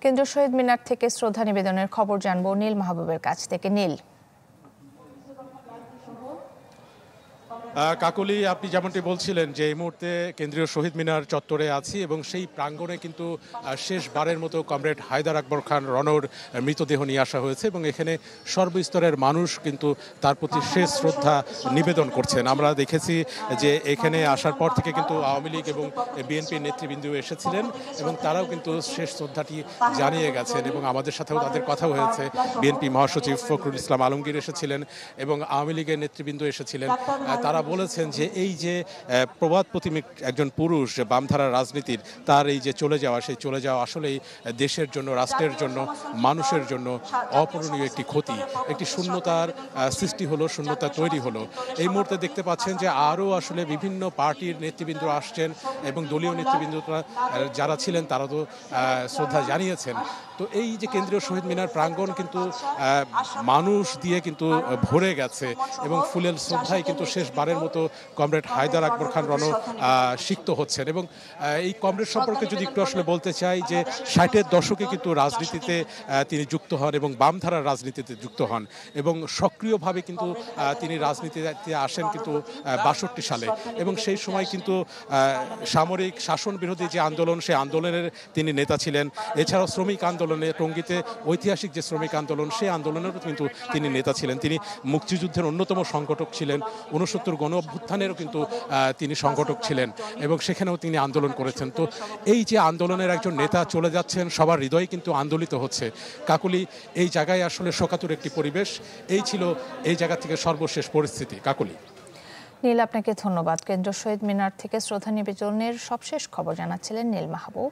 কেন্দ্রীয় শহীদ মিনার থেকে শ্রদ্ধা নিবেদনের খবর জানবো নীল মাহবুবের কাছ থেকে। নীল, কাকলি, আপনি যেমনটি বলছিলেন যে এই মুহূর্তে কেন্দ্রীয় শহীদ মিনার চত্বরে আছি এবং সেই প্রাঙ্গণে কিন্তু শেষবারের মতো কমরেড হায়দার আকবর খান রণর মৃতদেহ নিয়ে আসা হয়েছে এবং এখানে সর্বস্তরের মানুষ কিন্তু তার প্রতি শেষ শ্রদ্ধা নিবেদন করছেন। আমরা দেখেছি যে এখানে আসার পর থেকে কিন্তু আওয়ামী লীগ এবং বিএনপির নেতৃবৃন্দ এসেছিলেন এবং তারাও কিন্তু শেষ শ্রদ্ধাটি জানিয়ে গেছেন এবং আমাদের সাথেও তাদের কথা হয়েছে। বিএনপি মহাসচিব ফখরুল ইসলাম আলমগীর এসেছিলেন এবং আওয়ামী লীগের নেতৃবৃন্দ এসেছিলেন। তারা বলেছেন যে এই যে প্রবাদ প্রতিমিক একজন পুরুষ বামধারার রাজনীতির, তার এই যে চলে যাওয়া, সেই চলে যাওয়া আসলেই দেশের জন্য, রাষ্ট্রের জন্য, মানুষের জন্য অপূরণীয় একটি ক্ষতি, একটি শূন্যতার সৃষ্টি হলো, শূন্যতা তৈরি হলো। এই মুহূর্তে দেখতে পাচ্ছেন যে আরও আসলে বিভিন্ন পার্টির নেতৃবৃন্দ আসছেন এবং দলীয় নেতৃবৃন্দরা যারা ছিলেন তারা তো শ্রদ্ধা জানিয়েছেন। তো এই যে কেন্দ্রীয় শহীদ মিনার প্রাঙ্গণ কিন্তু মানুষ দিয়ে কিন্তু ভরে গেছে এবং ফুলের শ্রদ্ধায় কিন্তু শেষবারের মতো কমরেড হায়দার আকবর খান রণ সিক্ত হচ্ছেন। এবং এই কমরেড সম্পর্কে যদি একটু আসলে বলতে চাই যে 60-এর দশকে কিন্তু রাজনীতিতে তিনি যুক্ত হন এবং বামধারার রাজনীতিতে যুক্ত হন এবং সক্রিয়ভাবে কিন্তু তিনি রাজনীতিতে আসেন কিন্তু 62 সালে এবং সেই সময় কিন্তু সামরিক শাসন বিরোধী যে আন্দোলন, সেই আন্দোলনের তিনি নেতা ছিলেন। এছাড়াও শ্রমিক আন্দোলনে, টঙ্গীতে ঐতিহাসিক যে শ্রমিক আন্দোলন, সেই আন্দোলনেরও কিন্তু তিনি নেতা ছিলেন। তিনি মুক্তিযুদ্ধের অন্যতম সংগঠক ছিলেন। 69 গণ অভ্যুত্থানেরও কিন্তু তিনি সংগঠক ছিলেন এবং সেখানেও তিনি আন্দোলন করেছেন। তো এই যে আন্দোলনের একজন নেতা চলে যাচ্ছেন, সবার হৃদয় কিন্তু আন্দোলিত হচ্ছে। কাকুলি, এই জায়গায় আসলে শোকাতুর একটি পরিবেশ। এই ছিল এই জায়গা থেকে সর্বশেষ পরিস্থিতি। কাকুলি। নীল, আপনাকে ধন্যবাদ। কেন্দ্রীয় শহীদ মিনার থেকে শ্রদ্ধা নিবেদনের সবশেষ খবর জানাচ্ছিলেন নীল মাহবুব।